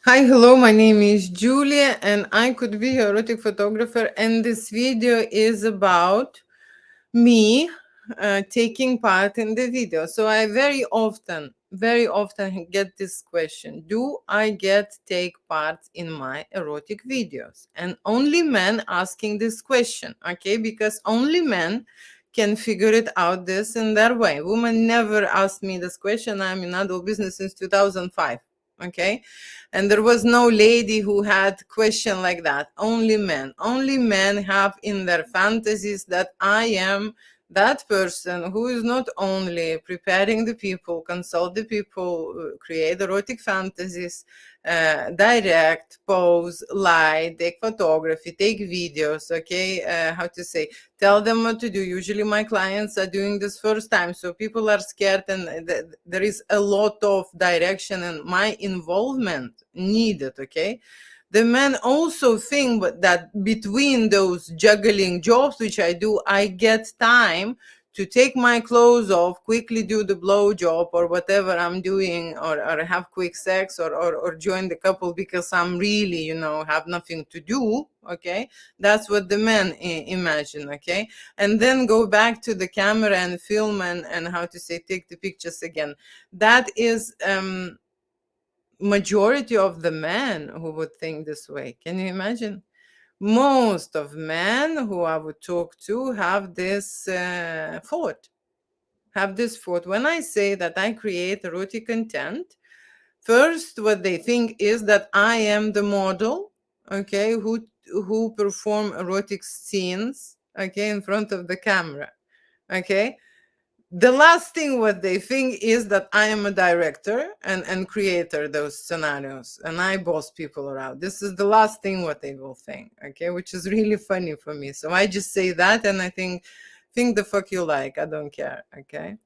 Hi, hello, my name is Julia and I could be a erotic photographer, and this video is about me taking part in the video. So I very often get this question: do I get take part in my erotic videos? And only men asking this question, okay? Because only men can figure it out this in their way. Women never asked me this question. I'm in adult business since 2005, okay? And there was no lady who had question like that. Only men have in their fantasies that I am that person who is not only preparing the people, consult the people, create erotic fantasies, direct, pose, light, take photography, take videos, okay? How to say, tell them what to do. Usually my clients are doing this first time, so people are scared, and there is a lot of direction and my involvement needed, okay? The men also think that between those juggling jobs which I do, I get time to take my clothes off, quickly do the blow job or whatever I'm doing, or have quick sex, or join the couple because I'm really, have nothing to do, okay? That's what the men imagine, okay? And then go back to the camera and film, and how to say, take the pictures again. That is majority of the men who would think this way. Can you imagine? Most of men who I would talk to have this thought. Have this thought. When I say that I create erotic content, first what they think is that I am the model, okay, who perform erotic scenes, okay, in front of the camera, okay. The last thing what they think is that I am a director and creator those scenarios, and I boss people around. This is the last thing what they will think, okay, which is really funny for me. So I just say that, and I think the fuck you like, I don't care, okay.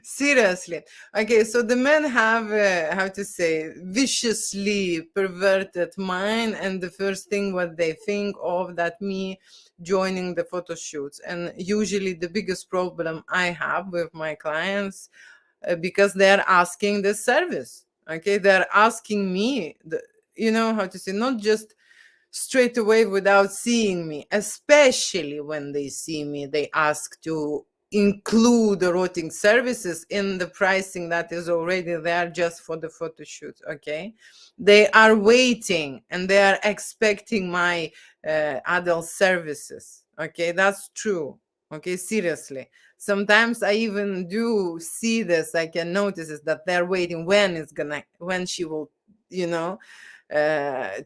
Seriously. Okay, so the men have how to say, viciously perverted mind, and the first thing what they think of that me joining the photo shoots. And usually the biggest problem I have with my clients, because they're asking this service, okay, they're asking me how to say, not just straight away without seeing me. Especially when they see me, they ask to include erotic services in the pricing that is already there just for the photo shoot, okay. They are waiting and they are expecting my adult services, okay. That's true, okay. Seriously, sometimes I even do see this. I can notice is that they're waiting when she will, you know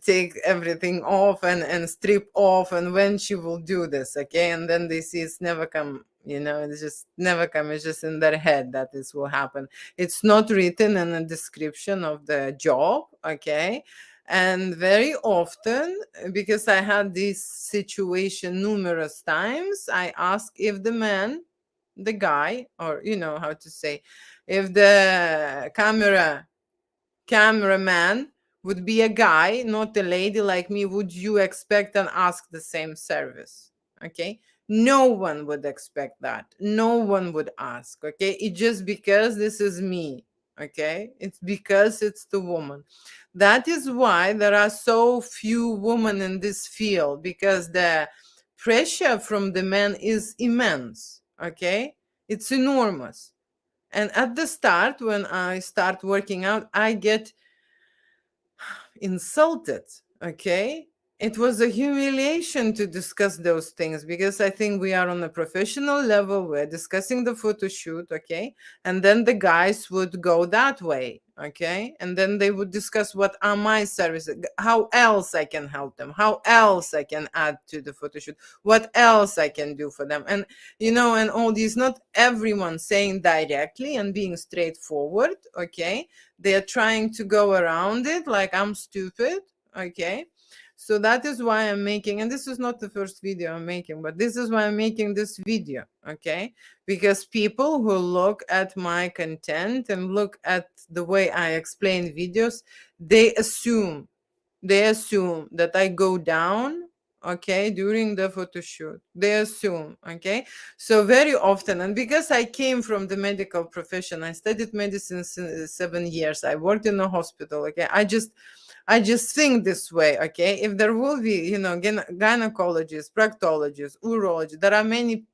take everything off and strip off, and when she will do this, okay. And then they see it's never come, it's just never come. It's just in their head that this will happen. It's not written in a description of the job, okay. And very often, because I had this situation numerous times, I ask if the guy, or how to say, if the cameraman would be a guy, not a lady like me, would you expect and ask the same service? Okay. No one would expect that. No one would ask. Okay. It's just because this is me. Okay. It's because it's the woman. That is why there are so few women in this field, because the pressure from the men is immense. Okay. It's enormous. And at the start, when I start working out, I get insulted, okay. It was a humiliation to discuss those things, because I think we are on a professional level, we're discussing the photo shoot, okay. And then the guys would go that way, okay, and then they would discuss what are my services, how else I can help them, how else I can add to the photo shoot, what else I can do for them. And and all these, not everyone saying directly and being straightforward, okay. They are trying to go around it like I'm stupid, okay. So that is why I'm making, and this is not the first video I'm making, but this is why I'm making this video, okay. Because people who look at my content and look at the way I explain videos, they assume that I go down, okay, during the photo shoot. They assume, okay. So very often, and because I came from the medical profession, I studied medicine 7 years, I worked in a hospital, okay, I just think this way, okay. If there will be, gynecologists, proctologists, urologists, there are many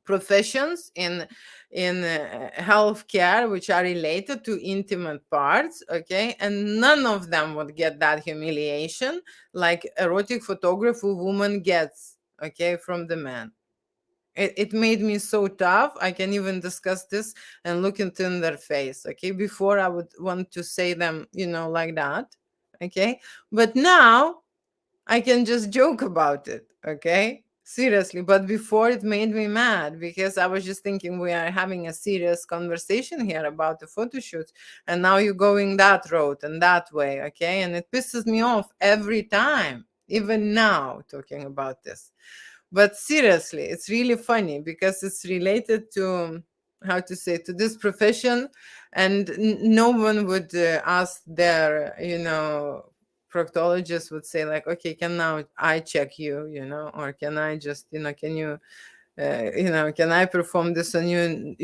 professions in healthcare which are related to intimate parts, okay, and none of them would get that humiliation like erotic photography woman gets, okay, from the man. It made me so tough. I can even discuss this and look into in their face, okay. Before I would want to say them, like that, okay, but now I can just joke about it, okay? Seriously, but before it made me mad because I was just thinking we are having a serious conversation here about the photo shoots, and now you're going that road and that way, okay? And it pisses me off every time, even now talking about this. But seriously, it's really funny because it's related to, how to say, to this profession, and no one would ask their, proctologist would say like, okay, can now I check you, or can I just, can you, can I perform this on you?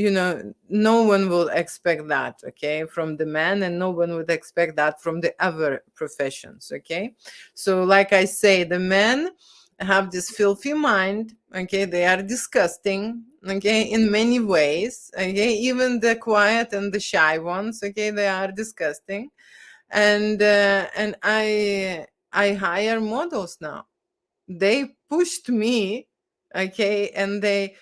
No one will expect that, okay, from the man, and no one would expect that from the other professions, okay. So like I say, the men have this filthy mind, okay, they are disgusting, okay, in many ways, okay, even the quiet and the shy ones, okay, they are disgusting. And I hire models now. They pushed me, okay, and they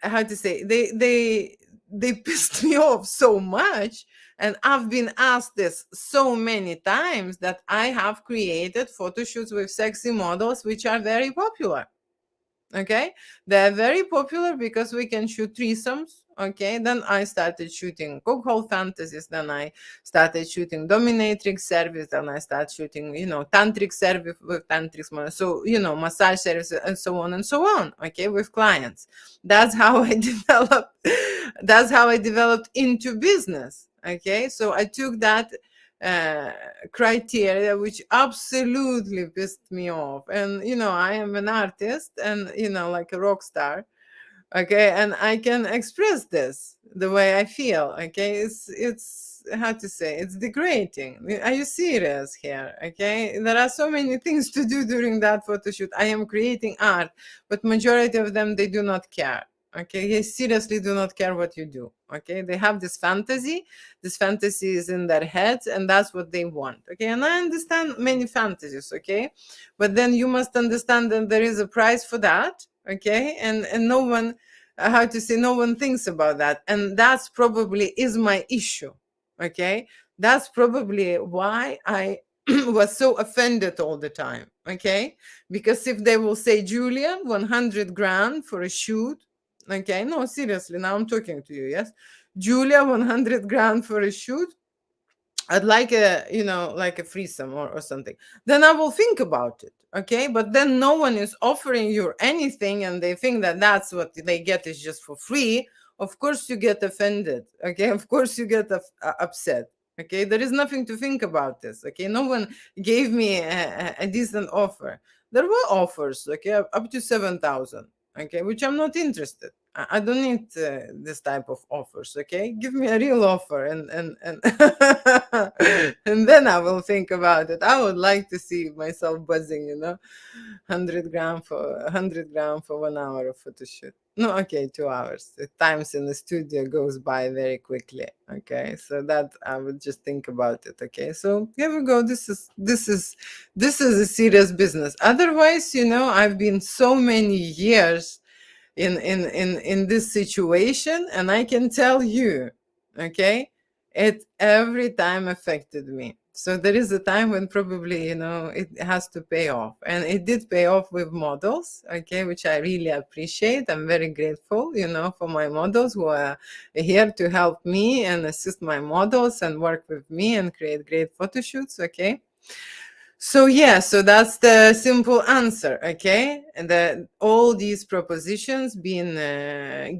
how to say, they pissed me off so much, and I've been asked this so many times that I have created photo shoots with sexy models which are very popular, okay. They're very popular because we can shoot threesomes, okay. Then I started shooting cuckold fantasies, then I started shooting dominatrix service, then I started shooting, tantric service with tantric, so, massage service, and so on and so on, okay, with clients. That's how I developed, that's how I developed into business, okay. So I took that uh, criteria which absolutely pissed me off, and I am an artist, and like a rock star, okay, and I can express this the way I feel, okay. It's how to say, it's degrading. Are you serious here? Okay, there are so many things to do during that photo shoot. I am creating art, but majority of them, they do not care, okay. They seriously do not care what you do, okay. They have this fantasy is in their heads, and that's what they want, okay. And I understand many fantasies, okay, but then you must understand that there is a price for that, okay. And no one, how to say, no one thinks about that, and that's probably is my issue, okay. That's probably why I was so offended all the time, okay. Because if they will say, Julia, 100 grand for a shoot, okay, no, seriously, now I'm talking to you, yes, Julia, 100 grand for a shoot, I'd like a, like a threesome, or something. Then I will think about it. Okay. But then no one is offering you anything, and they think that that's what they get is just for free. Of course you get offended. Okay. Of course you get upset. Okay. There is nothing to think about this. Okay. No one gave me a decent offer. There were offers, okay, up to 7,000. Okay. Which I'm not interested. I don't need this type of offers, okay. Give me a real offer, and and then I will think about it. I would like to see myself buzzing, 100 grand for 1 hour of photo shoot. No, okay, 2 hours. The times in the studio goes by very quickly, okay. So that I would just think about it, okay. So here we go. This is a serious business. Otherwise, I've been so many years in this situation, and I can tell you, okay, it every time affected me. So there is a time when probably, it has to pay off, and it did pay off with models, okay, which I really appreciate. I'm very grateful, for my models who are here to help me and assist my models and work with me and create great photo shoots, okay. So yeah, so that's the simple answer, okay? And that all these propositions being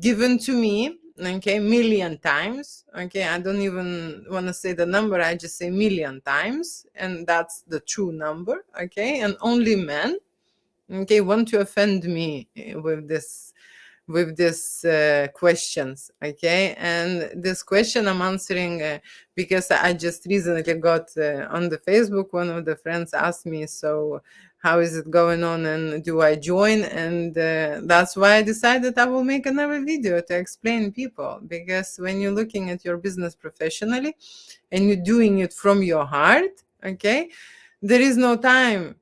given to me, okay, million times, okay, I don't even want to say the number, I just say million times, and that's the true number, okay, and only men, okay, want to offend me with this questions, okay, and this question I'm answering because I just recently got on the Facebook, one of the friends asked me, so how is it going on and do I join, and that's why I decided I will make another video to explain people, because when you're looking at your business professionally and you're doing it from your heart, okay, there is no time.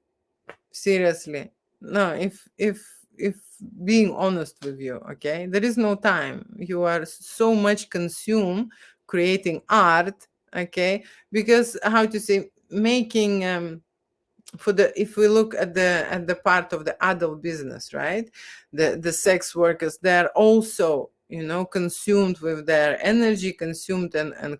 Seriously, no, if being honest with you, okay, there is no time. You are so much consumed creating art, okay, because how to say, making for the, if we look at the part of the adult business, right, the sex workers, they're also, you know, consumed with their energy, consumed and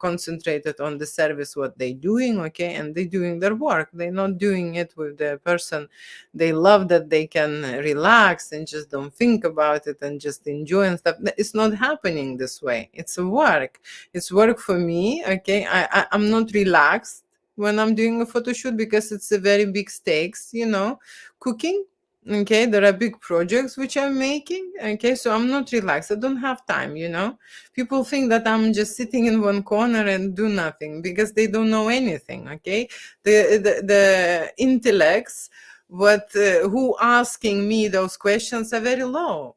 concentrated on the service what they doing, okay, and they doing their work, they're not doing it with the person they love, that they can relax and just don't think about it and just enjoy and stuff. It's not happening this way. It's a work, it's work for me, okay. I'm not relaxed when I'm doing a photo shoot because it's a very big stakes, you know, cooking. Okay, there are big projects which I'm making. Okay, so I'm not relaxed. I don't have time, you know. People think that I'm just sitting in one corner and do nothing because they don't know anything. Okay, the intellects, what who asking me those questions are very low.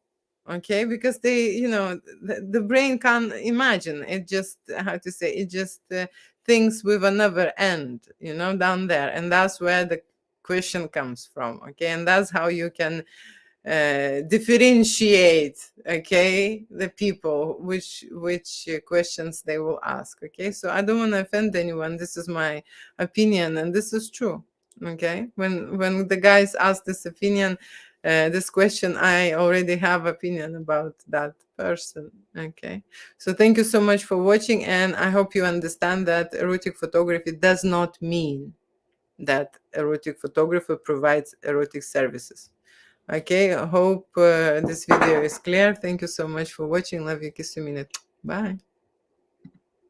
Okay, because they, you know, the brain can't imagine. It just, how to say, it just things with another end, you know, down there, and that's where the question comes from, okay, and that's how you can differentiate, okay, the people, which questions they will ask, okay. So I don't want to offend anyone, this is my opinion and this is true, okay. When the guys ask this opinion, this question, I already have opinion about that person, okay. So thank you so much for watching, and I hope you understand that erotic photography does not mean that erotic photographer provides erotic services. Okay, I hope this video is clear. Thank you so much for watching. Love you, kiss you, minute. Bye.